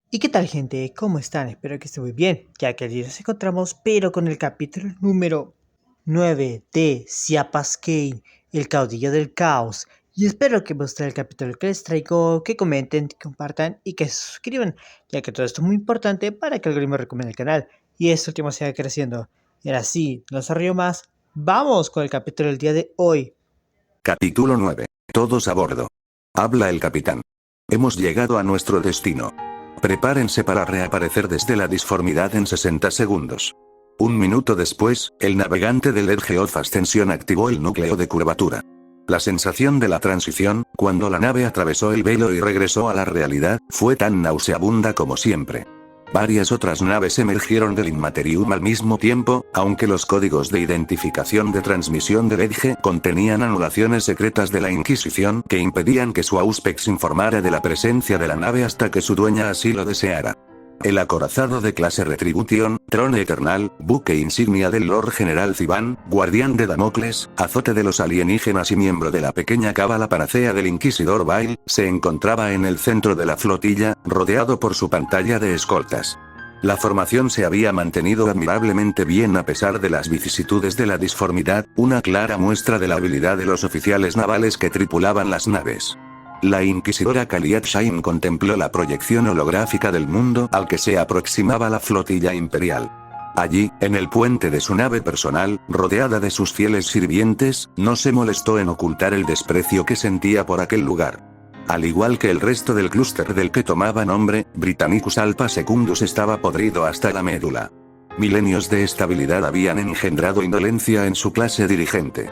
¿Y qué tal, gente? ¿Cómo están? Espero que estén muy bien, ya que el día nos encontramos, pero con el capítulo número 9 de Siapas Kane, el caudillo del caos. Y espero que os guste el capítulo que les traigo, que comenten, que compartan y que se suscriban, ya que todo esto es muy importante para que el algoritmo recomiende el canal y este último siga creciendo. Y ahora sí, no se río más, vamos con el capítulo del día de hoy. Capítulo 9. Todos a bordo. Habla el capitán. Hemos llegado a nuestro destino. Prepárense para reaparecer desde la disformidad en 60 segundos. Un minuto después, el navegante del Edge of Ascension activó el núcleo de curvatura. La sensación de la transición, cuando la nave atravesó el velo y regresó a la realidad, fue tan nauseabunda como siempre. Varias otras naves emergieron del Inmaterium al mismo tiempo, aunque los códigos de identificación de transmisión del Edge contenían anulaciones secretas de la Inquisición que impedían que su Auspex informara de la presencia de la nave hasta que su dueña así lo deseara. El acorazado de clase Retribution, Trone Eternal, buque insignia del Lord General Ziban, guardián de Damocles, azote de los alienígenas y miembro de la pequeña cábala panacea del Inquisidor Bail, se encontraba en el centro de la flotilla, rodeado por su pantalla de escoltas. La formación se había mantenido admirablemente bien a pesar de las vicisitudes de la disformidad, una clara muestra de la habilidad de los oficiales navales que tripulaban las naves. La inquisidora Kaliat Shain contempló la proyección holográfica del mundo al que se aproximaba la flotilla imperial. Allí, en el puente de su nave personal, rodeada de sus fieles sirvientes, no se molestó en ocultar el desprecio que sentía por aquel lugar. Al igual que el resto del clúster del que tomaba nombre, Britannicus Alpha Secundus estaba podrido hasta la médula. Milenios de estabilidad habían engendrado indolencia en su clase dirigente.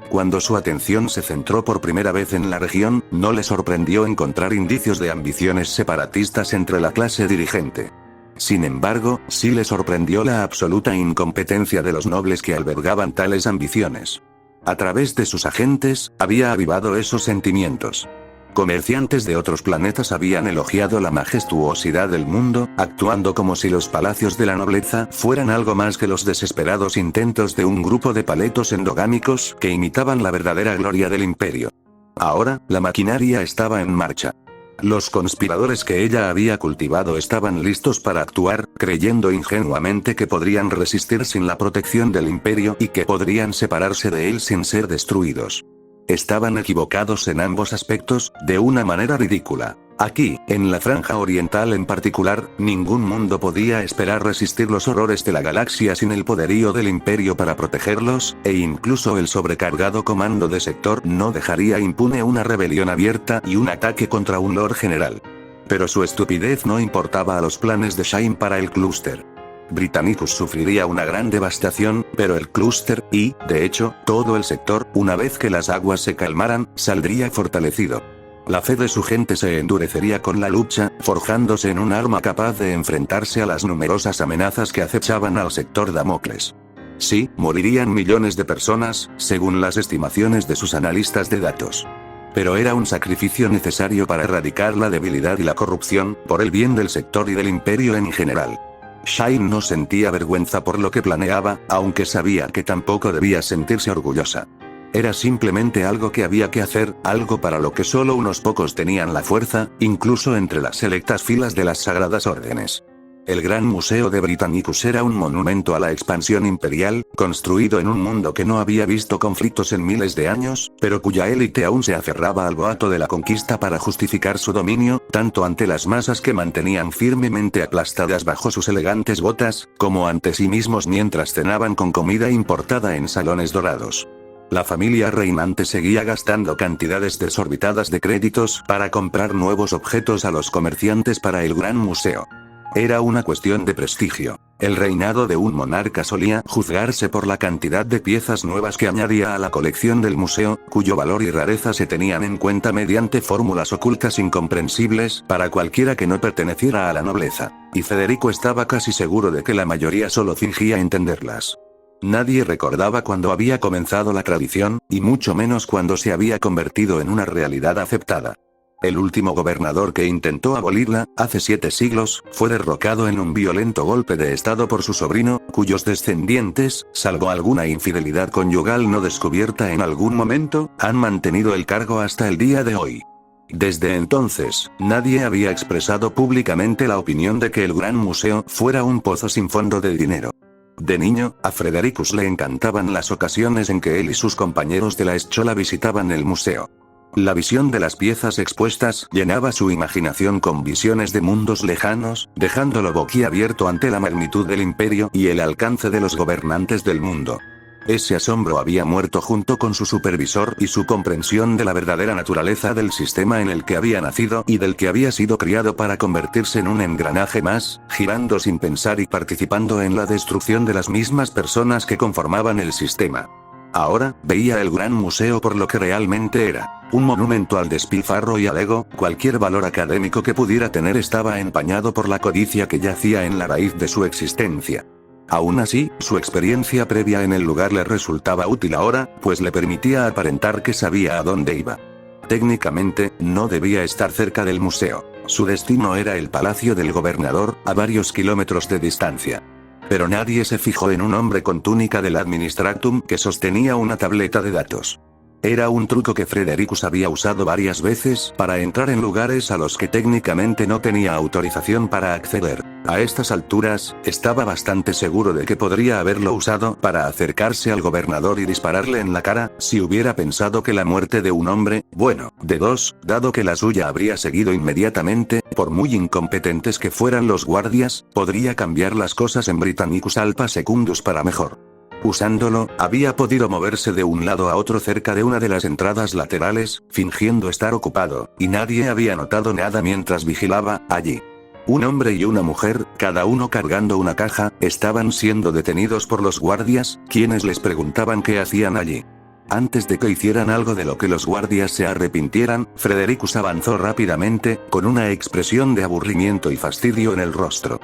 Cuando su atención se centró por primera vez en la región, no le sorprendió encontrar indicios de ambiciones separatistas entre la clase dirigente. Sin embargo, sí le sorprendió la absoluta incompetencia de los nobles que albergaban tales ambiciones. A través de sus agentes, había avivado esos sentimientos. Comerciantes de otros planetas habían elogiado la majestuosidad del mundo, actuando como si los palacios de la nobleza fueran algo más que los desesperados intentos de un grupo de paletos endogámicos que imitaban la verdadera gloria del imperio. Ahora, la maquinaria estaba en marcha. Los conspiradores que ella había cultivado estaban listos para actuar, creyendo ingenuamente que podrían resistir sin la protección del imperio y que podrían separarse de él sin ser destruidos. Estaban equivocados en ambos aspectos, de una manera ridícula. Aquí, en la franja oriental en particular, ningún mundo podía esperar resistir los horrores de la galaxia sin el poderío del imperio para protegerlos, e incluso el sobrecargado comando de sector no dejaría impune una rebelión abierta y un ataque contra un Lord General. Pero su estupidez no importaba a los planes de Shain para el clúster. Britannicus sufriría una gran devastación, pero el clúster, y, de hecho, todo el sector, una vez que las aguas se calmaran, saldría fortalecido. La fe de su gente se endurecería con la lucha, forjándose en un arma capaz de enfrentarse a las numerosas amenazas que acechaban al sector Damocles. Sí, morirían millones de personas, según las estimaciones de sus analistas de datos. Pero era un sacrificio necesario para erradicar la debilidad y la corrupción, por el bien del sector y del imperio en general. Shain no sentía vergüenza por lo que planeaba, aunque sabía que tampoco debía sentirse orgullosa. Era simplemente algo que había que hacer, algo para lo que solo unos pocos tenían la fuerza, incluso entre las selectas filas de las sagradas órdenes. El Gran Museo de Britannicus era un monumento a la expansión imperial, construido en un mundo que no había visto conflictos en miles de años, pero cuya élite aún se aferraba al boato de la conquista para justificar su dominio, tanto ante las masas que mantenían firmemente aplastadas bajo sus elegantes botas, como ante sí mismos mientras cenaban con comida importada en salones dorados. La familia reinante seguía gastando cantidades desorbitadas de créditos para comprar nuevos objetos a los comerciantes para el Gran Museo. Era una cuestión de prestigio. El reinado de un monarca solía juzgarse por la cantidad de piezas nuevas que añadía a la colección del museo, cuyo valor y rareza se tenían en cuenta mediante fórmulas ocultas incomprensibles para cualquiera que no perteneciera a la nobleza. Y Federico estaba casi seguro de que la mayoría solo fingía entenderlas. Nadie recordaba cuándo había comenzado la tradición, y mucho menos cuándo se había convertido en una realidad aceptada. El último gobernador que intentó abolirla, hace 7 siglos, fue derrocado en un violento golpe de estado por su sobrino, cuyos descendientes, salvo alguna infidelidad conyugal no descubierta en algún momento, han mantenido el cargo hasta el día de hoy. Desde entonces, nadie había expresado públicamente la opinión de que el Gran Museo fuera un pozo sin fondo de dinero. De niño, a Fredericus le encantaban las ocasiones en que él y sus compañeros de la escuela visitaban el museo. La visión de las piezas expuestas llenaba su imaginación con visiones de mundos lejanos, dejándolo boquiabierto ante la magnitud del imperio y el alcance de los gobernantes del mundo. Ese asombro había muerto junto con su supervisor y su comprensión de la verdadera naturaleza del sistema en el que había nacido y del que había sido criado para convertirse en un engranaje más, girando sin pensar y participando en la destrucción de las mismas personas que conformaban el sistema. Ahora, veía el Gran Museo por lo que realmente era, un monumento al despilfarro y al ego. Cualquier valor académico que pudiera tener estaba empañado por la codicia que yacía en la raíz de su existencia. Aún así, su experiencia previa en el lugar le resultaba útil ahora, pues le permitía aparentar que sabía a dónde iba. Técnicamente, no debía estar cerca del museo. Su destino era el palacio del gobernador, a varios kilómetros de distancia. Pero nadie se fijó en un hombre con túnica del Administratum que sostenía una tableta de datos. Era un truco que Fredericus había usado varias veces para entrar en lugares a los que técnicamente no tenía autorización para acceder. A estas alturas, estaba bastante seguro de que podría haberlo usado para acercarse al gobernador y dispararle en la cara, si hubiera pensado que la muerte de un hombre, bueno, de dos, dado que la suya habría seguido inmediatamente, por muy incompetentes que fueran los guardias, podría cambiar las cosas en Britannicus Alpha Secundus para mejor. Usándolo, había podido moverse de un lado a otro cerca de una de las entradas laterales, fingiendo estar ocupado, y nadie había notado nada mientras vigilaba allí. Un hombre y una mujer, cada uno cargando una caja, estaban siendo detenidos por los guardias, quienes les preguntaban qué hacían allí. Antes de que hicieran algo de lo que los guardias se arrepintieran, Fredericus avanzó rápidamente, con una expresión de aburrimiento y fastidio en el rostro.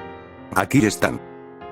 «Aquí están»,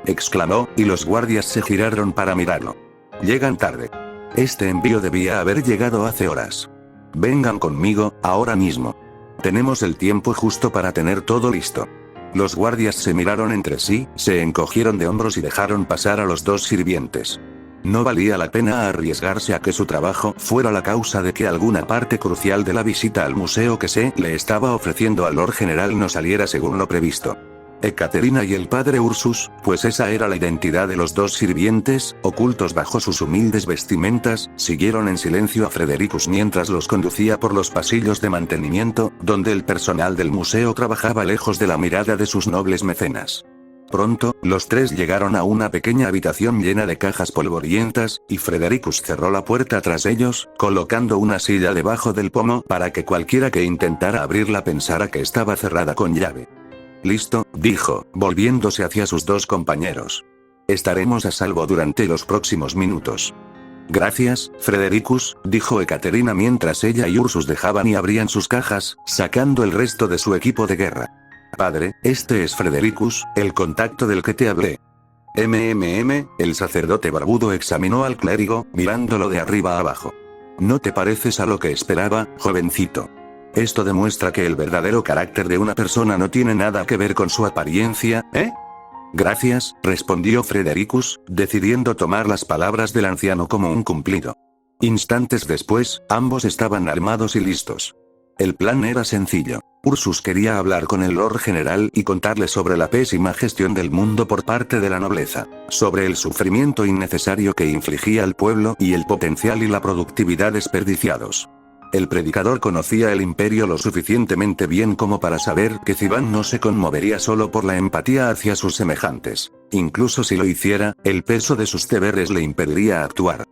exclamó, y los guardias se giraron para mirarlo. «Llegan tarde. Este envío debía haber llegado hace horas. Vengan conmigo, ahora mismo. Tenemos el tiempo justo para tener todo listo». Los guardias se miraron entre sí, se encogieron de hombros y dejaron pasar a los dos sirvientes. No valía la pena arriesgarse a que su trabajo fuera la causa de que alguna parte crucial de la visita al museo que se le estaba ofreciendo al Lord General no saliera según lo previsto. Ekaterina y el padre Ursus, pues esa era la identidad de los dos sirvientes, ocultos bajo sus humildes vestimentas, siguieron en silencio a Fredericus mientras los conducía por los pasillos de mantenimiento, donde el personal del museo trabajaba lejos de la mirada de sus nobles mecenas. Pronto, los tres llegaron a una pequeña habitación llena de cajas polvorientas, y Fredericus cerró la puerta tras ellos, colocando una silla debajo del pomo para que cualquiera que intentara abrirla pensara que estaba cerrada con llave. «Listo», dijo, volviéndose hacia sus dos compañeros. «Estaremos a salvo durante los próximos minutos». «Gracias, Fredericus», dijo Ekaterina mientras ella y Ursus dejaban y abrían sus cajas, sacando el resto de su equipo de guerra. «Padre, este es Fredericus, el contacto del que te hablé». El sacerdote barbudo examinó al clérigo, mirándolo de arriba a abajo. «No te pareces a lo que esperaba, jovencito. Esto demuestra que el verdadero carácter de una persona no tiene nada que ver con su apariencia, ¿eh?» «Gracias», respondió Fredericus, decidiendo tomar las palabras del anciano como un cumplido. Instantes después, ambos estaban armados y listos. El plan era sencillo. Ursus quería hablar con el Lord General y contarle sobre la pésima gestión del mundo por parte de la nobleza, sobre el sufrimiento innecesario que infligía al pueblo y el potencial y la productividad desperdiciados. El predicador conocía el imperio lo suficientemente bien como para saber que Zidane no se conmovería solo por la empatía hacia sus semejantes. Incluso si lo hiciera, el peso de sus deberes le impediría actuar.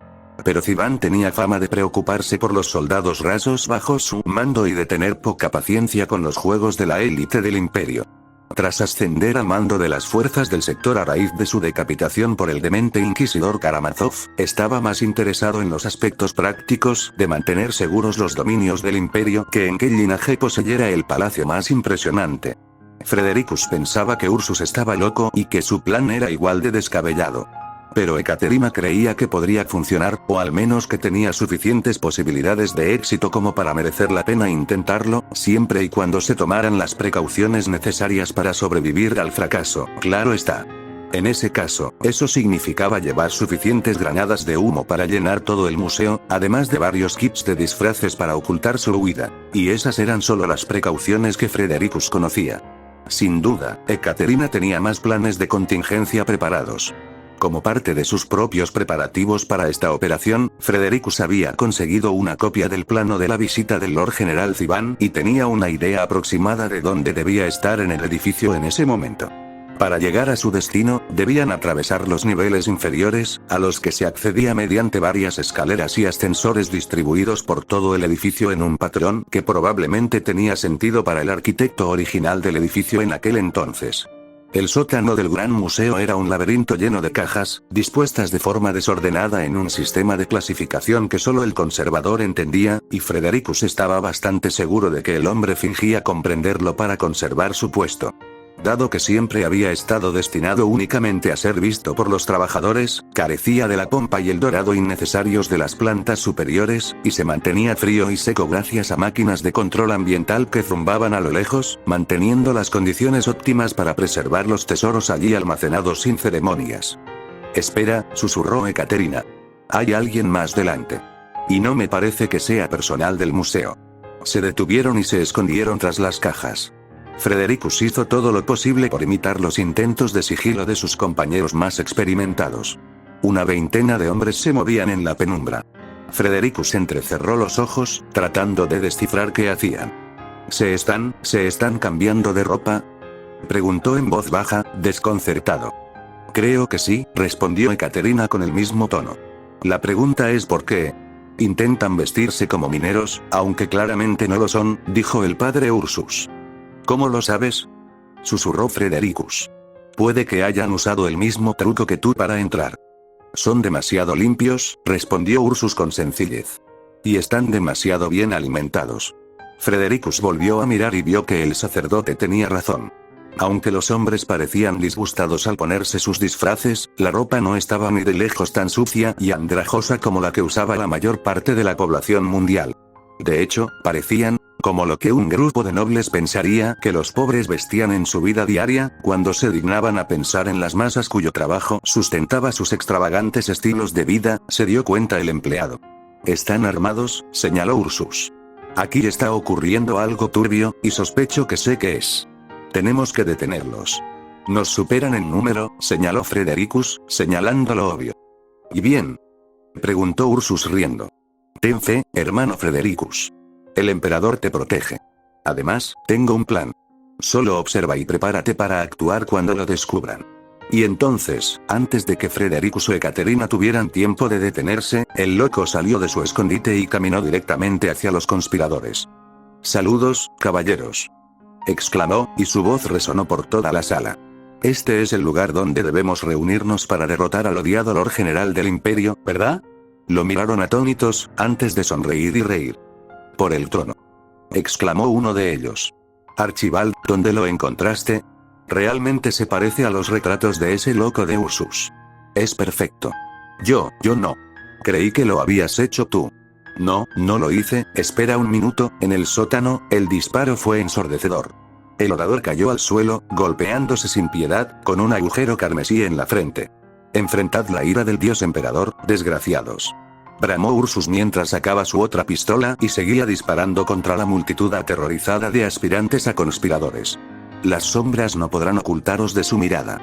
Pero Zidane tenía fama de preocuparse por los soldados rasos bajo su mando y de tener poca paciencia con los juegos de la élite del imperio. Tras ascender al mando de las fuerzas del sector a raíz de su decapitación por el demente inquisidor Karamazov, estaba más interesado en los aspectos prácticos de mantener seguros los dominios del imperio que en qué linaje poseyera el palacio más impresionante. Fredericus pensaba que Ursus estaba loco y que su plan era igual de descabellado. Pero Ekaterina creía que podría funcionar, o al menos que tenía suficientes posibilidades de éxito como para merecer la pena intentarlo, siempre y cuando se tomaran las precauciones necesarias para sobrevivir al fracaso, claro está. En ese caso, eso significaba llevar suficientes granadas de humo para llenar todo el museo, además de varios kits de disfraces para ocultar su huida. Y esas eran solo las precauciones que Fredericus conocía. Sin duda, Ekaterina tenía más planes de contingencia preparados. Como parte de sus propios preparativos para esta operación, Fredericus había conseguido una copia del plano de la visita del Lord General Ziban y tenía una idea aproximada de dónde debía estar en el edificio en ese momento. Para llegar a su destino, debían atravesar los niveles inferiores, a los que se accedía mediante varias escaleras y ascensores distribuidos por todo el edificio en un patrón que probablemente tenía sentido para el arquitecto original del edificio en aquel entonces. El sótano del Gran Museo era un laberinto lleno de cajas, dispuestas de forma desordenada en un sistema de clasificación que solo el conservador entendía, y Fredericus estaba bastante seguro de que el hombre fingía comprenderlo para conservar su puesto. Dado que siempre había estado destinado únicamente a ser visto por los trabajadores, carecía de la pompa y el dorado innecesarios de las plantas superiores, y se mantenía frío y seco gracias a máquinas de control ambiental que zumbaban a lo lejos, manteniendo las condiciones óptimas para preservar los tesoros allí almacenados sin ceremonias. Espera, susurró Ekaterina. Hay alguien más delante. Y no me parece que sea personal del museo. Se detuvieron y se escondieron tras las cajas. Fredericus hizo todo lo posible por imitar los intentos de sigilo de sus compañeros más experimentados. Una veintena de hombres se movían en la penumbra. Fredericus entrecerró los ojos, tratando de descifrar qué hacían. ¿Se están cambiando de ropa?», preguntó en voz baja, desconcertado. «Creo que sí», respondió Ekaterina con el mismo tono. «La pregunta es por qué. Intentan vestirse como mineros, aunque claramente no lo son», dijo el padre Ursus. «¿Cómo lo sabes?», susurró Fredericus. «Puede que hayan usado el mismo truco que tú para entrar». «Son demasiado limpios», respondió Ursus con sencillez. «Y están demasiado bien alimentados». Fredericus volvió a mirar y vio que el sacerdote tenía razón. Aunque los hombres parecían disgustados al ponerse sus disfraces, la ropa no estaba ni de lejos tan sucia y andrajosa como la que usaba la mayor parte de la población mundial. De hecho, parecían como lo que un grupo de nobles pensaría que los pobres vestían en su vida diaria, cuando se dignaban a pensar en las masas cuyo trabajo sustentaba sus extravagantes estilos de vida, se dio cuenta el empleado. «Están armados», señaló Ursus. «Aquí está ocurriendo algo turbio, y sospecho que sé qué es. Tenemos que detenerlos». «Nos superan en número», señaló Fredericus, señalando lo obvio. «¿Y bien?», preguntó Ursus riendo. «Ten fe, hermano Fredericus. El emperador te protege. Además, tengo un plan. Solo observa y prepárate para actuar cuando lo descubran». Y entonces, antes de que Fredericus o Ekaterina tuvieran tiempo de detenerse, el loco salió de su escondite y caminó directamente hacia los conspiradores. «Saludos, caballeros», exclamó, y su voz resonó por toda la sala. «Este es el lugar donde debemos reunirnos para derrotar al odiado Lord General del Imperio, ¿verdad?». Lo miraron atónitos, antes de sonreír y reír. «Por el trono», exclamó uno de ellos. «Archibald, ¿dónde lo encontraste? Realmente se parece a los retratos de ese loco de Ursus. Es perfecto». Yo no. Creí que lo habías hecho tú». «No, no lo hice, espera un minuto». En el sótano, el disparo fue ensordecedor. El orador cayó al suelo, golpeándose sin piedad, con un agujero carmesí en la frente. «Enfrentad la ira del dios emperador, desgraciados», bramó Ursus mientras sacaba su otra pistola y seguía disparando contra la multitud aterrorizada de aspirantes a conspiradores. «Las sombras no podrán ocultaros de su mirada».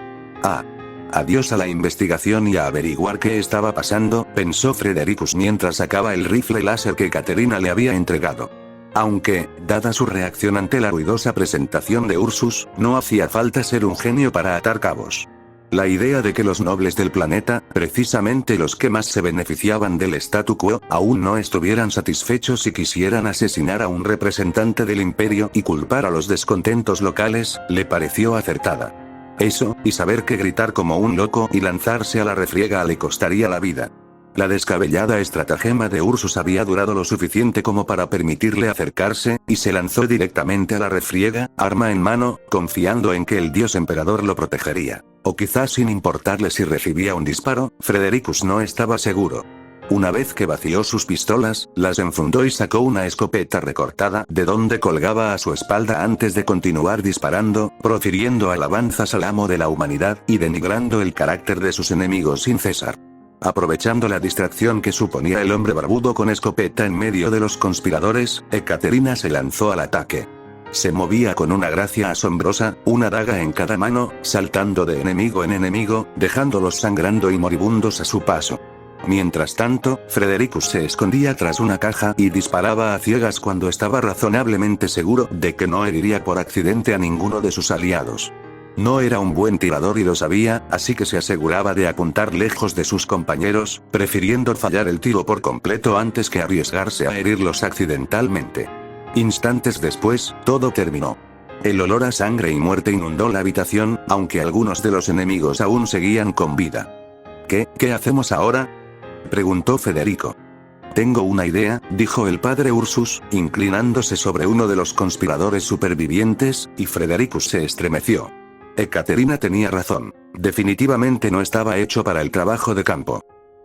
Adiós a la investigación y a averiguar qué estaba pasando, pensó Fredericus mientras sacaba el rifle láser que Ekaterina le había entregado. Aunque, dada su reacción ante la ruidosa presentación de Ursus, no hacía falta ser un genio para atar cabos. La idea de que los nobles del planeta, precisamente los que más se beneficiaban del statu quo, aún no estuvieran satisfechos y quisieran asesinar a un representante del imperio y culpar a los descontentos locales, le pareció acertada. Eso, y saber que gritar como un loco y lanzarse a la refriega le costaría la vida. La descabellada estratagema de Ursus había durado lo suficiente como para permitirle acercarse, y se lanzó directamente a la refriega, arma en mano, confiando en que el dios emperador lo protegería. O quizás sin importarle si recibía un disparo, Fredericus no estaba seguro. Una vez que vació sus pistolas, las enfundó y sacó una escopeta recortada de donde colgaba a su espalda antes de continuar disparando, profiriendo alabanzas al amo de la humanidad y denigrando el carácter de sus enemigos sin cesar. Aprovechando la distracción que suponía el hombre barbudo con escopeta en medio de los conspiradores, Ekaterina se lanzó al ataque. Se movía con una gracia asombrosa, una daga en cada mano, saltando de enemigo en enemigo, dejándolos sangrando y moribundos a su paso. Mientras tanto, Fredericus se escondía tras una caja y disparaba a ciegas cuando estaba razonablemente seguro de que no heriría por accidente a ninguno de sus aliados. No era un buen tirador y lo sabía, así que se aseguraba de apuntar lejos de sus compañeros, prefiriendo fallar el tiro por completo antes que arriesgarse a herirlos accidentalmente. Instantes después, todo terminó. El olor a sangre y muerte inundó la habitación, aunque algunos de los enemigos aún seguían con vida. ¿Qué hacemos ahora?, preguntó Federico. Tengo una idea, dijo el padre Ursus, inclinándose sobre uno de los conspiradores supervivientes, y Fredericus se estremeció. Ekaterina tenía razón. Definitivamente no estaba hecho para el trabajo de campo.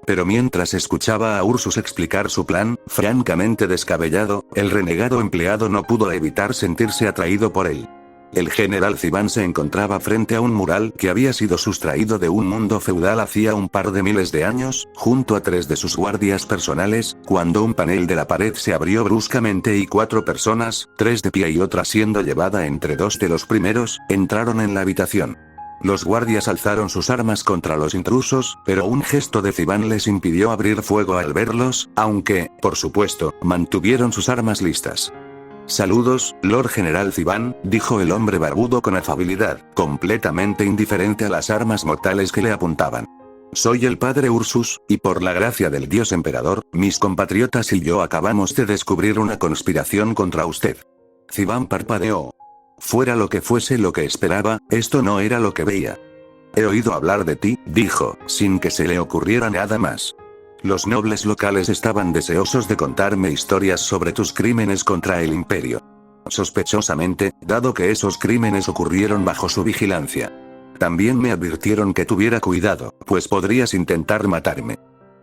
Pero mientras escuchaba a Ursus explicar su plan, francamente descabellado, el renegado empleado no pudo evitar sentirse atraído por él. El general Ziván se encontraba frente a un mural que había sido sustraído de un mundo feudal hacía un par de miles de años, junto a 3 de sus guardias personales, cuando un panel de la pared se abrió bruscamente y 4 personas, 3 de pie y otra siendo llevada entre 2 de los primeros, entraron en la habitación. Los guardias alzaron sus armas contra los intrusos, pero un gesto de Ziván les impidió abrir fuego al verlos, aunque, por supuesto, mantuvieron sus armas listas. Saludos, Lord General Ziván, dijo el hombre barbudo con afabilidad, completamente indiferente a las armas mortales que le apuntaban. Soy el padre Ursus, y por la gracia del dios emperador, mis compatriotas y yo acabamos de descubrir una conspiración contra usted. Ziván parpadeó. Fuera lo que fuese lo que esperaba, esto no era lo que veía. He oído hablar de ti, dijo, sin que se le ocurriera nada más. Los nobles locales estaban deseosos de contarme historias sobre tus crímenes contra el imperio. Sospechosamente, dado que esos crímenes ocurrieron bajo su vigilancia. También me advirtieron que tuviera cuidado, pues podrías intentar matarme.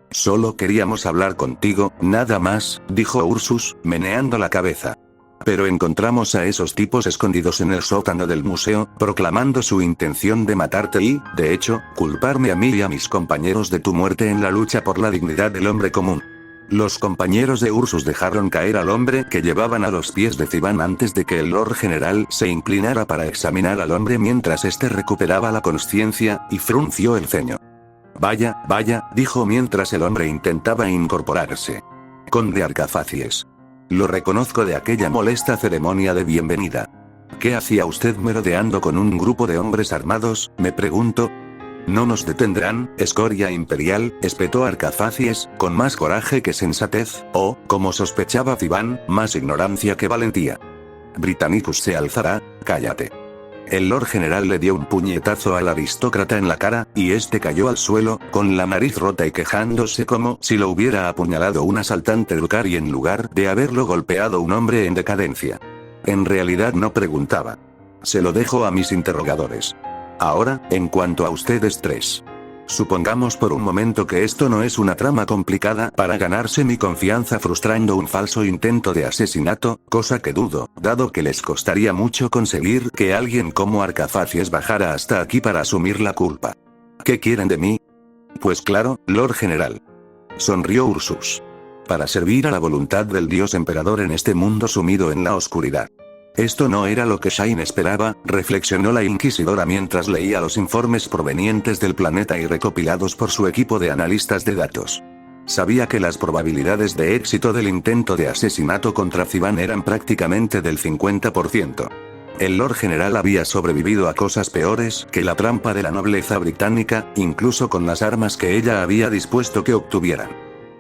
Solo queríamos hablar contigo, nada más, dijo Ursus, meneando la cabeza. Pero encontramos a esos tipos escondidos en el sótano del museo, proclamando su intención de matarte y, de hecho, culparme a mí y a mis compañeros de tu muerte en la lucha por la dignidad del hombre común. Los compañeros de Ursus dejaron caer al hombre que llevaban a los pies de Ziván antes de que el Lord General se inclinara para examinar al hombre mientras éste recuperaba la consciencia, y frunció el ceño. Vaya, dijo mientras el hombre intentaba incorporarse. Conde Arcafacies. Lo reconozco de aquella molesta ceremonia de bienvenida. ¿Qué hacía usted merodeando con un grupo de hombres armados?, me pregunto. No nos detendrán, escoria imperial, espetó Arcafacies, con más coraje que sensatez, o, como sospechaba Ziván, más ignorancia que valentía. Britannicus se alzará, cállate. El Lord General le dio un puñetazo al aristócrata en la cara, y este cayó al suelo, con la nariz rota y quejándose como si lo hubiera apuñalado un asaltante Drukhari en lugar de haberlo golpeado un hombre en decadencia. En realidad no preguntaba. Se lo dejo a mis interrogadores. Ahora, en cuanto a ustedes 3. Supongamos por un momento que esto no es una trama complicada para ganarse mi confianza frustrando un falso intento de asesinato, cosa que dudo, dado que les costaría mucho conseguir que alguien como Arcafacies bajara hasta aquí para asumir la culpa. ¿Qué quieren de mí? Pues claro, Lord General. Sonrió Ursus. Para servir a la voluntad del dios emperador en este mundo sumido en la oscuridad. Esto no era lo que Shine esperaba, reflexionó la inquisidora mientras leía los informes provenientes del planeta y recopilados por su equipo de analistas de datos. Sabía que las probabilidades de éxito del intento de asesinato contra Ziván eran prácticamente del 50%. El Lord General había sobrevivido a cosas peores que la trampa de la nobleza británica, incluso con las armas que ella había dispuesto que obtuvieran.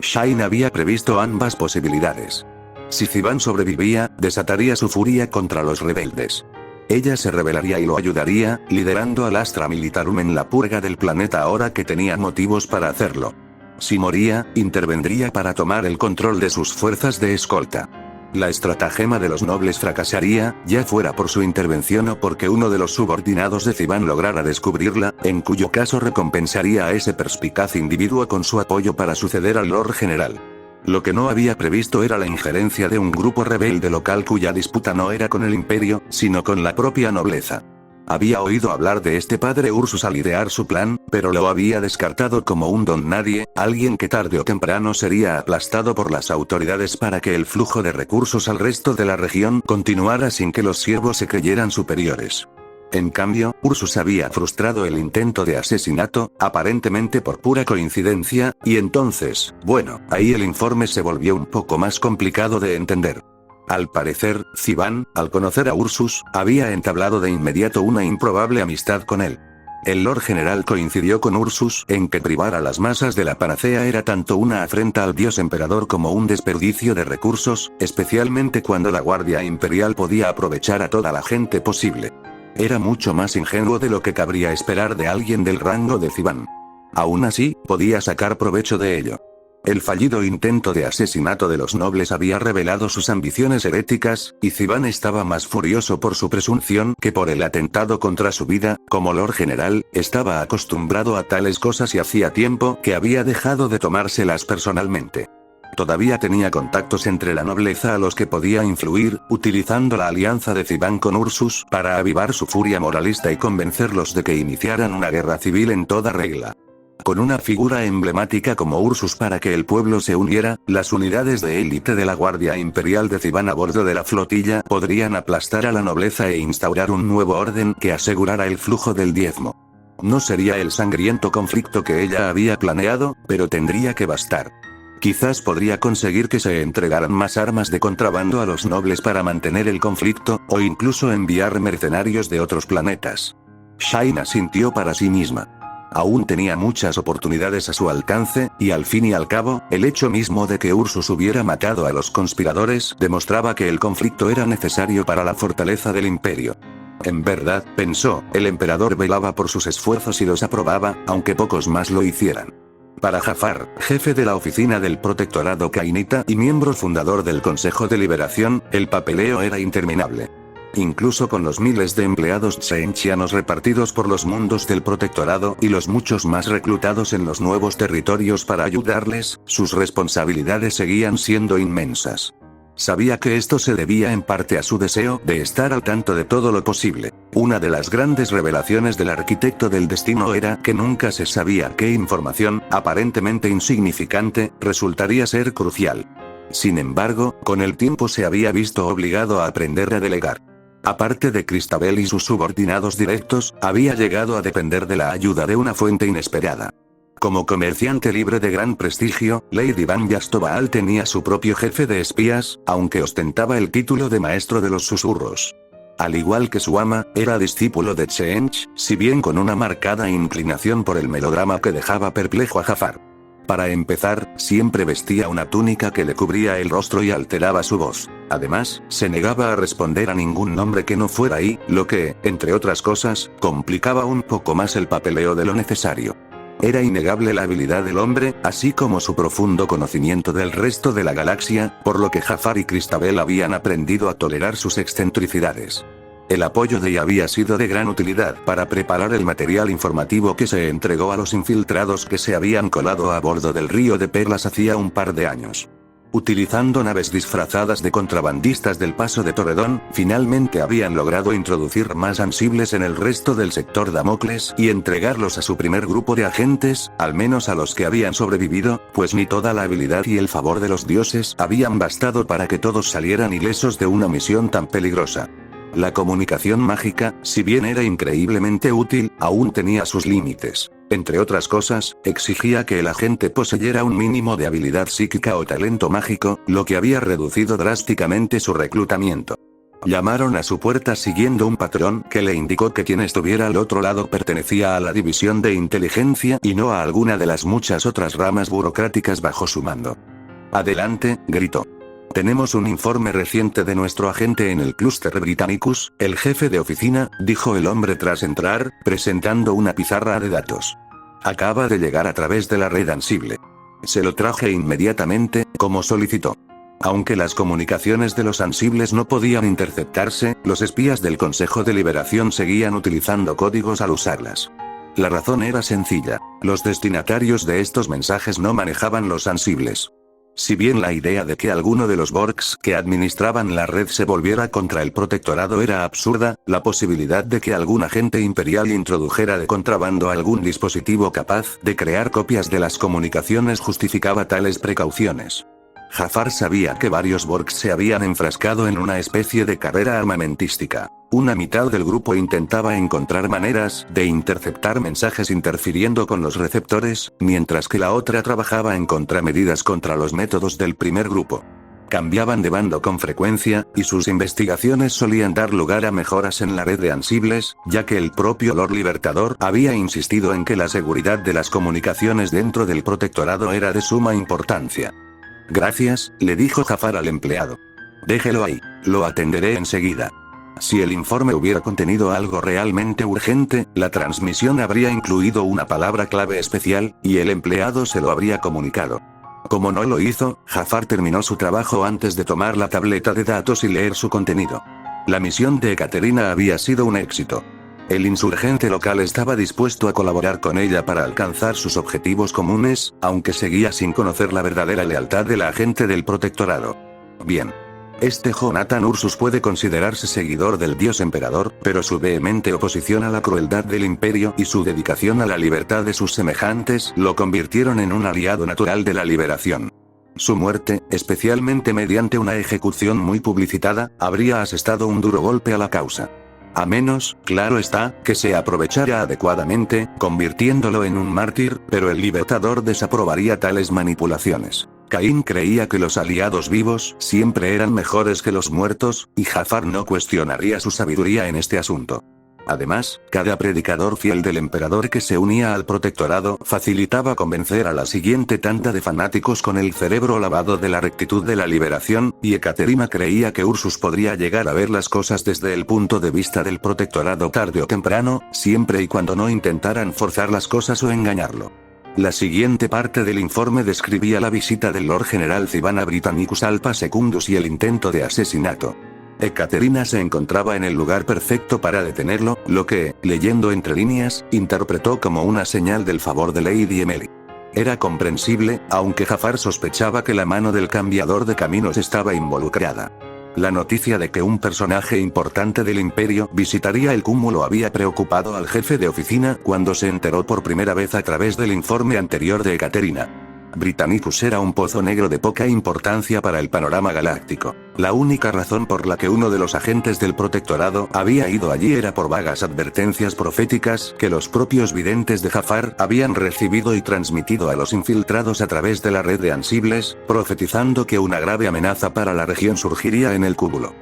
Shine había previsto ambas posibilidades. Si Ziván sobrevivía, desataría su furia contra los rebeldes. Ella se rebelaría y lo ayudaría, liderando al Astra Militarum en la purga del planeta ahora que tenía motivos para hacerlo. Si moría, intervendría para tomar el control de sus fuerzas de escolta. La estratagema de los nobles fracasaría, ya fuera por su intervención o porque uno de los subordinados de Ziván lograra descubrirla, en cuyo caso recompensaría a ese perspicaz individuo con su apoyo para suceder al Lord General. Lo que no había previsto era la injerencia de un grupo rebelde local cuya disputa no era con el imperio, sino con la propia nobleza. Había oído hablar de este padre Ursus al idear su plan, pero lo había descartado como un don nadie, alguien que tarde o temprano sería aplastado por las autoridades para que el flujo de recursos al resto de la región continuara sin que los siervos se creyeran superiores. En cambio, Ursus había frustrado el intento de asesinato, aparentemente por pura coincidencia, y entonces, bueno, ahí el informe se volvió un poco más complicado de entender. Al parecer, Ziván, al conocer a Ursus, había entablado de inmediato una improbable amistad con él. El Lord General coincidió con Ursus en que privar a las masas de la panacea era tanto una afrenta al dios emperador como un desperdicio de recursos, especialmente cuando la Guardia Imperial podía aprovechar a toda la gente posible. Era mucho más ingenuo de lo que cabría esperar de alguien del rango de Ziván. Aún así, podía sacar provecho de ello. El fallido intento de asesinato de los nobles había revelado sus ambiciones heréticas, y Ziván estaba más furioso por su presunción que por el atentado contra su vida. Como Lord General, estaba acostumbrado a tales cosas y hacía tiempo que había dejado de tomárselas personalmente. Todavía tenía contactos entre la nobleza a los que podía influir, utilizando la alianza de Ziván con Ursus para avivar su furia moralista y convencerlos de que iniciaran una guerra civil en toda regla. Con una figura emblemática como Ursus para que el pueblo se uniera, las unidades de élite de la Guardia Imperial de Ziván a bordo de la flotilla podrían aplastar a la nobleza e instaurar un nuevo orden que asegurara el flujo del diezmo. No sería el sangriento conflicto que ella había planeado, pero tendría que bastar. Quizás podría conseguir que se entregaran más armas de contrabando a los nobles para mantener el conflicto, o incluso enviar mercenarios de otros planetas. Shaina sintió para sí misma. Aún tenía muchas oportunidades a su alcance, y al fin y al cabo, el hecho mismo de que Ursus hubiera matado a los conspiradores demostraba que el conflicto era necesario para la fortaleza del imperio. En verdad, pensó, el emperador velaba por sus esfuerzos y los aprobaba, aunque pocos más lo hicieran. Para Jafar, jefe de la oficina del protectorado cainita y miembro fundador del Consejo de Liberación, el papeleo era interminable. Incluso con los miles de empleados tseentchianos repartidos por los mundos del protectorado y los muchos más reclutados en los nuevos territorios para ayudarles, sus responsabilidades seguían siendo inmensas. Sabía que esto se debía en parte a su deseo de estar al tanto de todo lo posible. Una de las grandes revelaciones del arquitecto del destino era que nunca se sabía qué información, aparentemente insignificante, resultaría ser crucial. Sin embargo, con el tiempo se había visto obligado a aprender a delegar. Aparte de Cristabel y sus subordinados directos, había llegado a depender de la ayuda de una fuente inesperada. Como comerciante libre de gran prestigio, Lady Van Yastobaal tenía su propio jefe de espías, aunque ostentaba el título de maestro de los susurros. Al igual que su ama, era discípulo de Tseentch, si bien con una marcada inclinación por el melodrama que dejaba perplejo a Jafar. Para empezar, siempre vestía una túnica que le cubría el rostro y alteraba su voz. Además, se negaba a responder a ningún nombre que no fuera I, lo que, entre otras cosas, complicaba un poco más el papeleo de lo necesario. Era innegable la habilidad del hombre, así como su profundo conocimiento del resto de la galaxia, por lo que Jafar y Cristabel habían aprendido a tolerar sus excentricidades. El apoyo de ella había sido de gran utilidad para preparar el material informativo que se entregó a los infiltrados que se habían colado a bordo del Río de Perlas hacía un par de años. Utilizando naves disfrazadas de contrabandistas del Paso de Torredón, finalmente habían logrado introducir más ansibles en el resto del sector Damocles y entregarlos a su primer grupo de agentes, al menos a los que habían sobrevivido, pues ni toda la habilidad y el favor de los dioses habían bastado para que todos salieran ilesos de una misión tan peligrosa. La comunicación mágica, si bien era increíblemente útil, aún tenía sus límites. Entre otras cosas, exigía que el agente poseyera un mínimo de habilidad psíquica o talento mágico, lo que había reducido drásticamente su reclutamiento. Llamaron a su puerta siguiendo un patrón que le indicó que quien estuviera al otro lado pertenecía a la división de inteligencia y no a alguna de las muchas otras ramas burocráticas bajo su mando. «Adelante», gritó. «Tenemos un informe reciente de nuestro agente en el Cluster Britannicus, el jefe de oficina», dijo el hombre tras entrar, presentando una pizarra de datos. «Acaba de llegar a través de la red Ansible. Se lo traje inmediatamente, como solicitó». Aunque las comunicaciones de los ansibles no podían interceptarse, los espías del Consejo de Liberación seguían utilizando códigos al usarlas. La razón era sencilla: los destinatarios de estos mensajes no manejaban los ansibles. Si bien la idea de que alguno de los Borgs que administraban la red se volviera contra el protectorado era absurda, la posibilidad de que algún agente imperial introdujera de contrabando algún dispositivo capaz de crear copias de las comunicaciones justificaba tales precauciones. Jafar sabía que varios Borgs se habían enfrascado en una especie de carrera armamentística. Una mitad del grupo intentaba encontrar maneras de interceptar mensajes interfiriendo con los receptores, mientras que la otra trabajaba en contramedidas contra los métodos del primer grupo. Cambiaban de bando con frecuencia, y sus investigaciones solían dar lugar a mejoras en la red de ansibles, ya que el propio Lord Libertador había insistido en que la seguridad de las comunicaciones dentro del protectorado era de suma importancia. Gracias, le dijo Jafar al empleado. Déjelo ahí, lo atenderé enseguida. Si el informe hubiera contenido algo realmente urgente, la transmisión habría incluido una palabra clave especial, y el empleado se lo habría comunicado. Como no lo hizo, Jafar terminó su trabajo antes de tomar la tableta de datos y leer su contenido. La misión de Ekaterina había sido un éxito. El insurgente local estaba dispuesto a colaborar con ella para alcanzar sus objetivos comunes, aunque seguía sin conocer la verdadera lealtad de la agente del protectorado. Bien. Este Jonathan Ursus puede considerarse seguidor del dios emperador, pero su vehemente oposición a la crueldad del imperio y su dedicación a la libertad de sus semejantes lo convirtieron en un aliado natural de la liberación. Su muerte, especialmente mediante una ejecución muy publicitada, habría asestado un duro golpe a la causa. A menos, claro está, que se aprovechara adecuadamente, convirtiéndolo en un mártir, pero el Libertador desaprobaría tales manipulaciones. Caín creía que los aliados vivos siempre eran mejores que los muertos, y Jafar no cuestionaría su sabiduría en este asunto. Además, cada predicador fiel del emperador que se unía al protectorado facilitaba convencer a la siguiente tanda de fanáticos con el cerebro lavado de la rectitud de la liberación, y Ekaterina creía que Ursus podría llegar a ver las cosas desde el punto de vista del protectorado tarde o temprano, siempre y cuando no intentaran forzar las cosas o engañarlo. La siguiente parte del informe describía la visita del Lord General Civana Britannicus Alpha Secundus y el intento de asesinato. Ekaterina se encontraba en el lugar perfecto para detenerlo, lo que, leyendo entre líneas, interpretó como una señal del favor de Lady Emily. Era comprensible, aunque Jafar sospechaba que la mano del cambiador de caminos estaba involucrada. La noticia de que un personaje importante del imperio visitaría el cúmulo había preocupado al jefe de oficina cuando se enteró por primera vez a través del informe anterior de Ekaterina. Britannicus era un pozo negro de poca importancia para el panorama galáctico. La única razón por la que uno de los agentes del protectorado había ido allí era por vagas advertencias proféticas que los propios videntes de Jafar habían recibido y transmitido a los infiltrados a través de la red de ansibles, profetizando que una grave amenaza para la región surgiría en el cúmulo.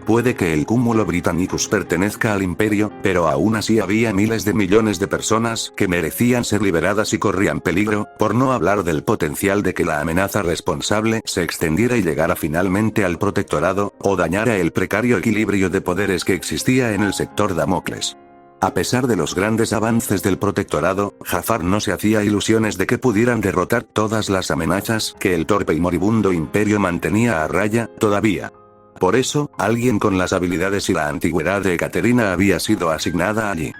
Puede que el cúmulo Britannicus pertenezca al imperio, pero aún así había miles de millones de personas que merecían ser liberadas y corrían peligro, por no hablar del potencial de que la amenaza responsable se extendiera y llegara finalmente al protectorado, o dañara el precario equilibrio de poderes que existía en el sector Damocles. A pesar de los grandes avances del protectorado, Jafar no se hacía ilusiones de que pudieran derrotar todas las amenazas que el torpe y moribundo imperio mantenía a raya, todavía. Por eso, alguien con las habilidades y la antigüedad de Ekaterina había sido asignada allí.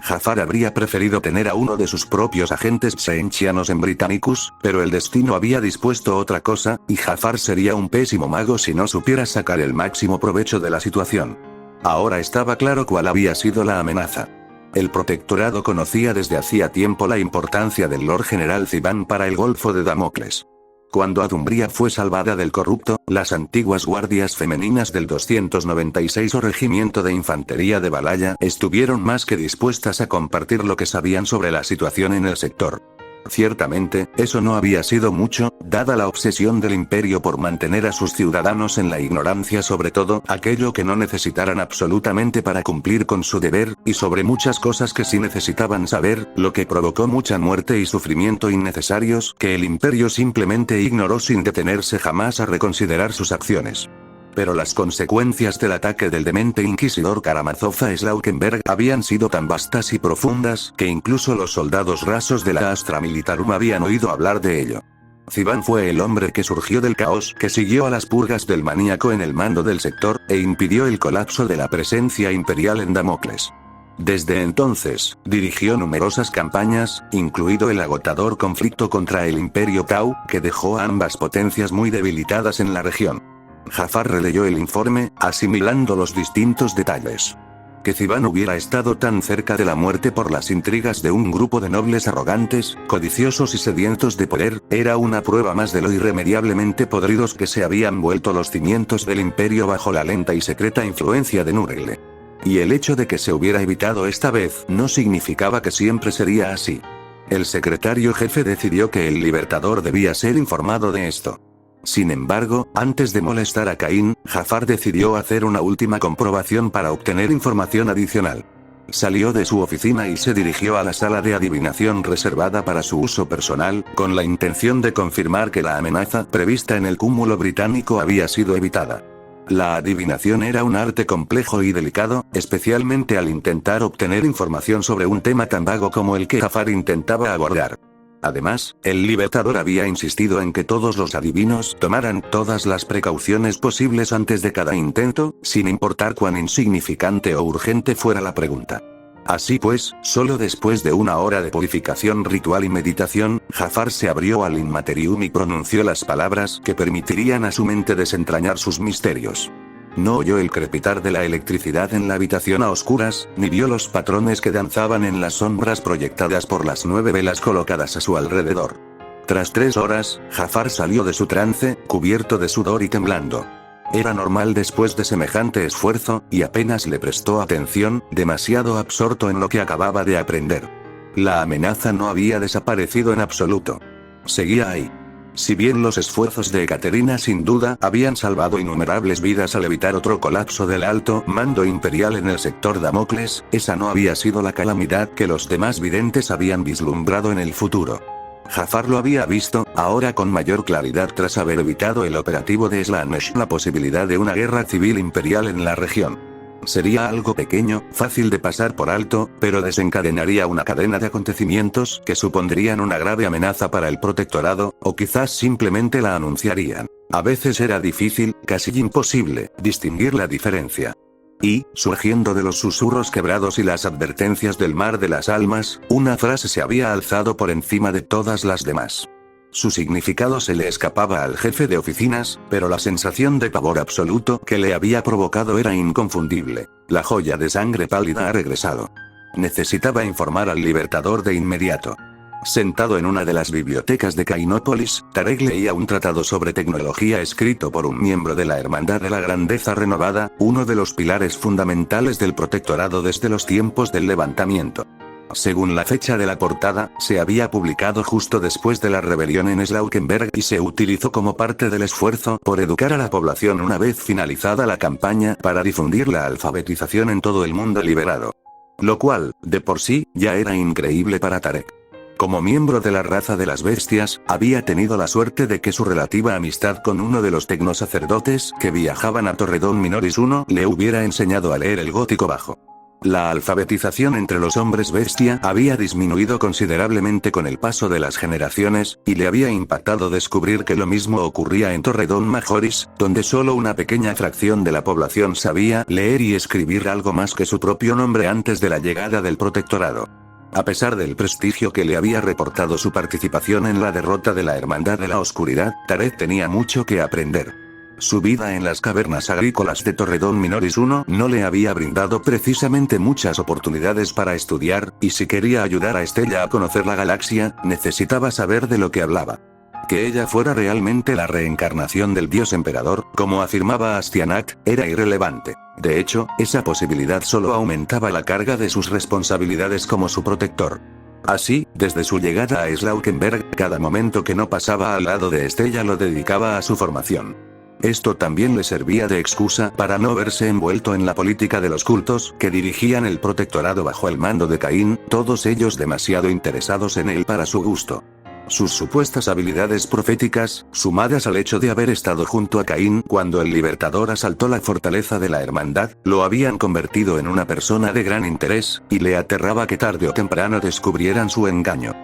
Jafar habría preferido tener a uno de sus propios agentes psencianos en Britannicus, pero el destino había dispuesto otra cosa, y Jafar sería un pésimo mago si no supiera sacar el máximo provecho de la situación. Ahora estaba claro cuál había sido la amenaza. El protectorado conocía desde hacía tiempo la importancia del Lord General Civan para el Golfo de Damocles. Cuando Adumbria fue salvada del corrupto, las antiguas guardias femeninas del 296 Regimiento de Infantería de Balaya estuvieron más que dispuestas a compartir lo que sabían sobre la situación en el sector. Ciertamente, eso no había sido mucho, dada la obsesión del imperio por mantener a sus ciudadanos en la ignorancia sobre todo aquello que no necesitaran absolutamente para cumplir con su deber, y sobre muchas cosas que sí necesitaban saber, lo que provocó mucha muerte y sufrimiento innecesarios que el imperio simplemente ignoró sin detenerse jamás a reconsiderar sus acciones. Pero las consecuencias del ataque del demente inquisidor Karamazov a Slaukenberg habían sido tan vastas y profundas que incluso los soldados rasos de la Astra Militarum habían oído hablar de ello. Ziván fue el hombre que surgió del caos que siguió a las purgas del maníaco en el mando del sector, e impidió el colapso de la presencia imperial en Damocles. Desde entonces, dirigió numerosas campañas, incluido el agotador conflicto contra el Imperio Tau, que dejó a ambas potencias muy debilitadas en la región. Jafar releyó el informe, asimilando los distintos detalles. Que Ziván hubiera estado tan cerca de la muerte por las intrigas de un grupo de nobles arrogantes, codiciosos y sedientos de poder, era una prueba más de lo irremediablemente podridos que se habían vuelto los cimientos del imperio bajo la lenta y secreta influencia de Nurgle. Y el hecho de que se hubiera evitado esta vez no significaba que siempre sería así. El secretario jefe decidió que el Libertador debía ser informado de esto. Sin embargo, antes de molestar a Caín, Jafar decidió hacer una última comprobación para obtener información adicional. Salió de su oficina y se dirigió a la sala de adivinación reservada para su uso personal, con la intención de confirmar que la amenaza prevista en el cúmulo británico había sido evitada. La adivinación era un arte complejo y delicado, especialmente al intentar obtener información sobre un tema tan vago como el que Jafar intentaba abordar. Además, el Libertador había insistido en que todos los adivinos tomaran todas las precauciones posibles antes de cada intento, sin importar cuán insignificante o urgente fuera la pregunta. Así pues, solo después de una hora de purificación ritual y meditación, Jafar se abrió al Inmaterium y pronunció las palabras que permitirían a su mente desentrañar sus misterios. No oyó el crepitar de la electricidad en la habitación a oscuras, ni vio los patrones que danzaban en las sombras proyectadas por las 9 velas colocadas a su alrededor. Tras 3 horas, Jafar salió de su trance, cubierto de sudor y temblando. Era normal después de semejante esfuerzo, y apenas le prestó atención, demasiado absorto en lo que acababa de aprender. La amenaza no había desaparecido en absoluto. Seguía ahí. Si bien los esfuerzos de Ekaterina sin duda habían salvado innumerables vidas al evitar otro colapso del alto mando imperial en el sector Damocles, esa no había sido la calamidad que los demás videntes habían vislumbrado en el futuro. Jafar lo había visto, ahora con mayor claridad tras haber evitado el operativo de Slanesh, la posibilidad de una guerra civil imperial en la región. Sería algo pequeño, fácil de pasar por alto, pero desencadenaría una cadena de acontecimientos que supondrían una grave amenaza para el protectorado, o quizás simplemente la anunciarían. A veces era difícil, casi imposible, distinguir la diferencia. Y, surgiendo de los susurros quebrados y las advertencias del mar de las almas, una frase se había alzado por encima de todas las demás. Su significado se le escapaba al jefe de oficinas, pero la sensación de pavor absoluto que le había provocado era inconfundible. La joya de sangre pálida ha regresado. Necesitaba informar al Libertador de inmediato. Sentado en una de las bibliotecas de Cainópolis, Tarek leía un tratado sobre tecnología escrito por un miembro de la Hermandad de la Grandeza Renovada, uno de los pilares fundamentales del protectorado desde los tiempos del levantamiento. Según la fecha de la portada, se había publicado justo después de la rebelión en Slaukenberg y se utilizó como parte del esfuerzo por educar a la población una vez finalizada la campaña para difundir la alfabetización en todo el mundo liberado. Lo cual, de por sí, ya era increíble para Tarek. Como miembro de la raza de las bestias, había tenido la suerte de que su relativa amistad con uno de los tecnosacerdotes que viajaban a Torredón Minoris I le hubiera enseñado a leer el gótico bajo. La alfabetización entre los hombres bestia había disminuido considerablemente con el paso de las generaciones, y le había impactado descubrir que lo mismo ocurría en Torredón Majoris, donde solo una pequeña fracción de la población sabía leer y escribir algo más que su propio nombre antes de la llegada del protectorado. A pesar del prestigio que le había reportado su participación en la derrota de la Hermandad de la Oscuridad, Tarek tenía mucho que aprender. Su vida en las cavernas agrícolas de Torredón Minoris I no le había brindado precisamente muchas oportunidades para estudiar, y si quería ayudar a Estella a conocer la galaxia, necesitaba saber de lo que hablaba. Que ella fuera realmente la reencarnación del dios emperador, como afirmaba Astianath, era irrelevante. De hecho, esa posibilidad solo aumentaba la carga de sus responsabilidades como su protector. Así, desde su llegada a Slaukenberg, cada momento que no pasaba al lado de Estella lo dedicaba a su formación. Esto también le servía de excusa para no verse envuelto en la política de los cultos que dirigían el protectorado bajo el mando de Caín, todos ellos demasiado interesados en él para su gusto. Sus supuestas habilidades proféticas, sumadas al hecho de haber estado junto a Caín cuando el Libertador asaltó la fortaleza de la Hermandad, lo habían convertido en una persona de gran interés, y le aterraba que tarde o temprano descubrieran su engaño.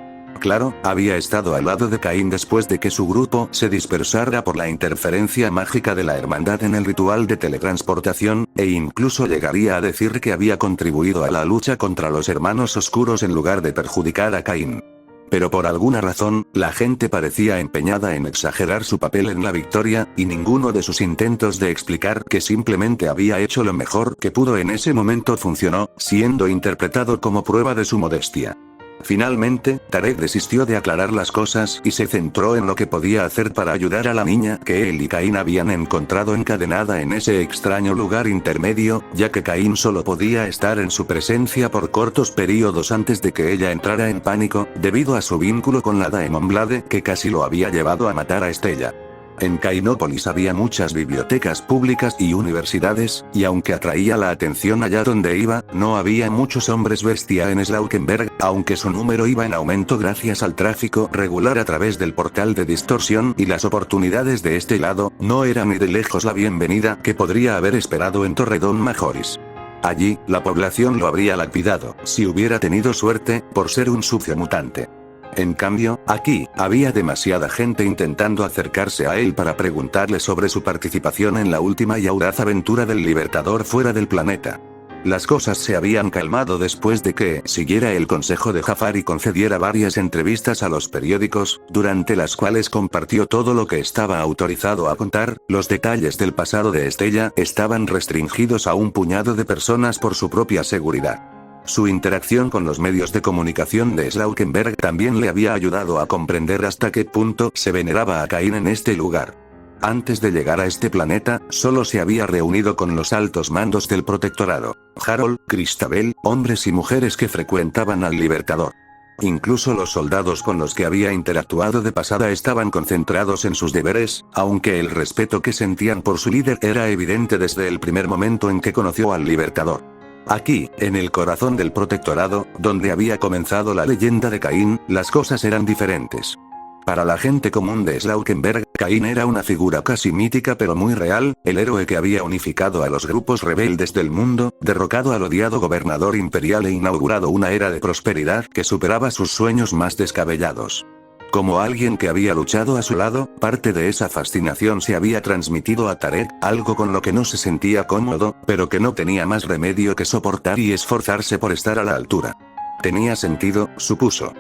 claro, había estado al lado de Caín después de que su grupo se dispersara por la interferencia mágica de la hermandad en el ritual de teletransportación, e incluso llegaría a decir que había contribuido a la lucha contra los hermanos oscuros en lugar de perjudicar a Caín. Pero por alguna razón, la gente parecía empeñada en exagerar su papel en la victoria, y ninguno de sus intentos de explicar que simplemente había hecho lo mejor que pudo en ese momento funcionó, siendo interpretado como prueba de su modestia. Finalmente, Tarek desistió de aclarar las cosas y se centró en lo que podía hacer para ayudar a la niña que él y Caín habían encontrado encadenada en ese extraño lugar intermedio, ya que Caín solo podía estar en su presencia por cortos periodos antes de que ella entrara en pánico, debido a su vínculo con la Daemon Blade que casi lo había llevado a matar a Estella. En Cainópolis había muchas bibliotecas públicas y universidades, y aunque atraía la atención allá donde iba, no había muchos hombres bestia en Slaukenberg, aunque su número iba en aumento gracias al tráfico regular a través del portal de distorsión y las oportunidades de este lado, no era ni de lejos la bienvenida que podría haber esperado en Torredón Majoris. Allí, la población lo habría lapidado, si hubiera tenido suerte, por ser un sucio mutante. En cambio, aquí, había demasiada gente intentando acercarse a él para preguntarle sobre su participación en la última y audaz aventura del Libertador fuera del planeta. Las cosas se habían calmado después de que siguiera el consejo de Jafar y concediera varias entrevistas a los periódicos, durante las cuales compartió todo lo que estaba autorizado a contar. Los detalles del pasado de Estella estaban restringidos a un puñado de personas por su propia seguridad. Su interacción con los medios de comunicación de Slaukenberg también le había ayudado a comprender hasta qué punto se veneraba a Caín en este lugar. Antes de llegar a este planeta, solo se había reunido con los altos mandos del protectorado, Harold, Cristabel, hombres y mujeres que frecuentaban al Libertador. Incluso los soldados con los que había interactuado de pasada estaban concentrados en sus deberes, aunque el respeto que sentían por su líder era evidente desde el primer momento en que conoció al Libertador. Aquí, en el corazón del protectorado, donde había comenzado la leyenda de Caín, las cosas eran diferentes. Para la gente común de Slaukenberg, Caín era una figura casi mítica pero muy real, el héroe que había unificado a los grupos rebeldes del mundo, derrocado al odiado gobernador imperial e inaugurado una era de prosperidad que superaba sus sueños más descabellados. Como alguien que había luchado a su lado, parte de esa fascinación se había transmitido a Tarek, algo con lo que no se sentía cómodo, pero que no tenía más remedio que soportar y esforzarse por estar a la altura. Tenía sentido, supuso.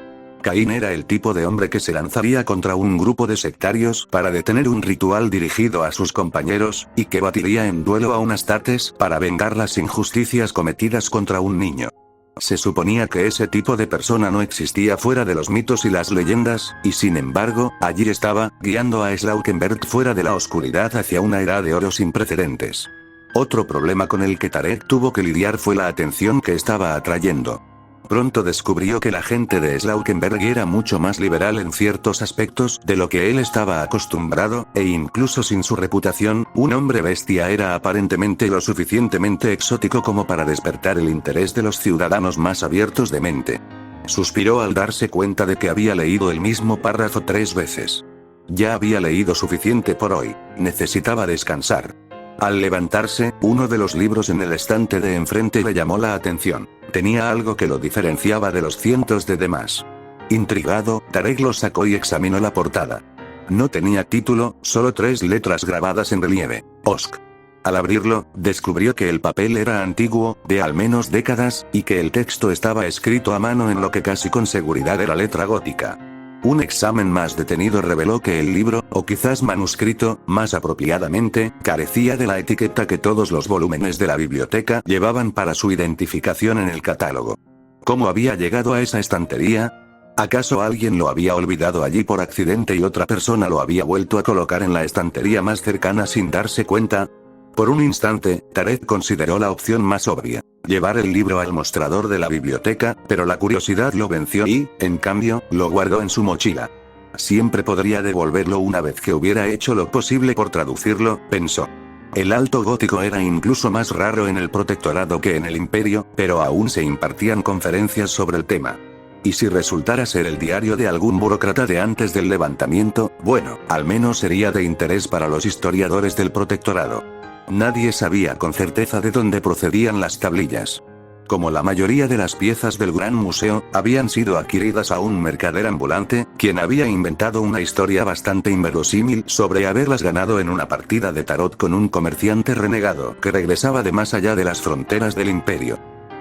Caín era el tipo de hombre que se lanzaría contra un grupo de sectarios para detener un ritual dirigido a sus compañeros, y que batiría en duelo a un Astartes para vengar las injusticias cometidas contra un niño. Se suponía que ese tipo de persona no existía fuera de los mitos y las leyendas, y sin embargo, allí estaba, guiando a Slaukenberg fuera de la oscuridad hacia una era de oro sin precedentes. Otro problema con el que Tarek tuvo que lidiar fue la atención que estaba atrayendo. Pronto descubrió que la gente de Slaukenberg era mucho más liberal en ciertos aspectos de lo que él estaba acostumbrado, e incluso sin su reputación, un hombre bestia era aparentemente lo suficientemente exótico como para despertar el interés de los ciudadanos más abiertos de mente. Suspiró al darse cuenta de que había leído el mismo párrafo 3 veces. Ya había leído suficiente por hoy, necesitaba descansar. Al levantarse, uno de los libros en el estante de enfrente le llamó la atención. Tenía algo que lo diferenciaba de los cientos de demás. Intrigado, Tarek lo sacó y examinó la portada. No tenía título, solo 3 letras grabadas en relieve. OSC. Al abrirlo, descubrió que el papel era antiguo, de al menos décadas, y que el texto estaba escrito a mano en lo que casi con seguridad era letra gótica. Un examen más detenido reveló que el libro, o quizás manuscrito, más apropiadamente, carecía de la etiqueta que todos los volúmenes de la biblioteca llevaban para su identificación en el catálogo. ¿Cómo había llegado a esa estantería? ¿Acaso alguien lo había olvidado allí por accidente y otra persona lo había vuelto a colocar en la estantería más cercana sin darse cuenta? Por un instante, Tarek consideró la opción más obvia, llevar el libro al mostrador de la biblioteca, pero la curiosidad lo venció y, en cambio, lo guardó en su mochila. Siempre podría devolverlo una vez que hubiera hecho lo posible por traducirlo, pensó. El alto gótico era incluso más raro en el protectorado que en el imperio, pero aún se impartían conferencias sobre el tema. Y si resultara ser el diario de algún burócrata de antes del levantamiento, bueno, al menos sería de interés para los historiadores del protectorado. Nadie sabía con certeza de dónde procedían las tablillas. Como la mayoría de las piezas del Gran Museo, habían sido adquiridas a un mercader ambulante, quien había inventado una historia bastante inverosímil sobre haberlas ganado en una partida de tarot con un comerciante renegado que regresaba de más allá de las fronteras del imperio.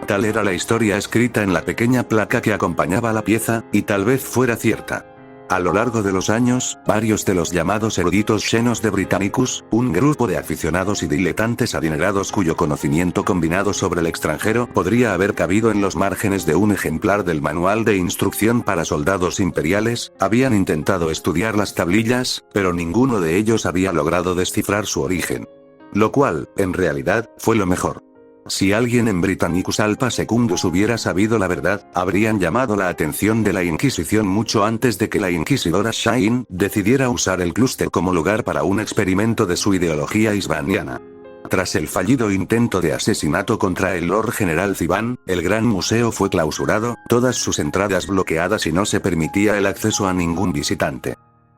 Tal era la historia escrita en la pequeña placa que acompañaba la pieza, y tal vez fuera cierta. A lo largo de los años, varios de los llamados eruditos Xenos de Britannicus, un grupo de aficionados y diletantes adinerados cuyo conocimiento combinado sobre el extranjero podría haber cabido en los márgenes de un ejemplar del manual de instrucción para soldados imperiales, habían intentado estudiar las tablillas, pero ninguno de ellos había logrado descifrar su origen. Lo cual, en realidad, fue lo mejor. Si alguien en Britannicus Alpha Secundus hubiera sabido la verdad, habrían llamado la atención de la Inquisición mucho antes de que la inquisidora Shine decidiera usar el clúster como lugar para un experimento de su ideología isbaniana. Tras el fallido intento de asesinato contra el Lord General Ziban, el Gran Museo fue clausurado, todas sus entradas bloqueadas y no se permitía el acceso a ningún visitante.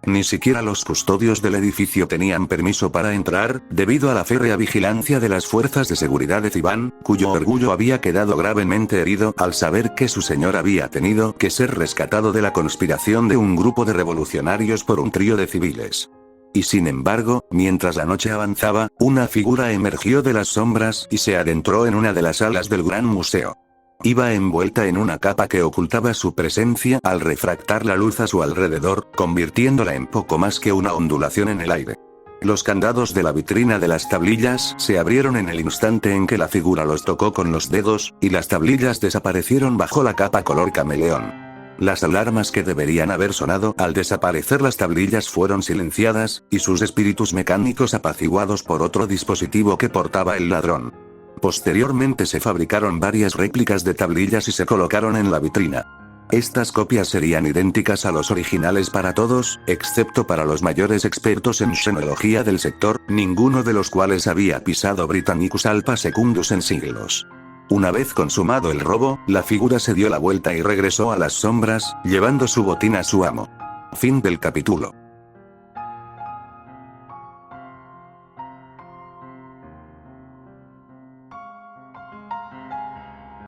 Ni siquiera los custodios del edificio tenían permiso para entrar, debido a la férrea vigilancia de las fuerzas de seguridad de Ziban, cuyo orgullo había quedado gravemente herido al saber que su señor había tenido que ser rescatado de la conspiración de un grupo de revolucionarios por un trío de civiles. Y sin embargo, mientras la noche avanzaba, una figura emergió de las sombras y se adentró en una de las salas del Gran Museo. Iba envuelta en una capa que ocultaba su presencia al refractar la luz a su alrededor, convirtiéndola en poco más que una ondulación en el aire. Los candados de la vitrina de las tablillas se abrieron en el instante en que la figura los tocó con los dedos, y las tablillas desaparecieron bajo la capa color cameleón. Las alarmas que deberían haber sonado al desaparecer las tablillas fueron silenciadas, y sus espíritus mecánicos apaciguados por otro dispositivo que portaba el ladrón. Posteriormente se fabricaron varias réplicas de tablillas y se colocaron en la vitrina. Estas copias serían idénticas a los originales para todos, excepto para los mayores expertos en xenología del sector, ninguno de los cuales había pisado Britannicus Alpha Secundus en siglos. Una vez consumado el robo, la figura se dio la vuelta y regresó a las sombras, llevando su botín a su amo. Fin del capítulo.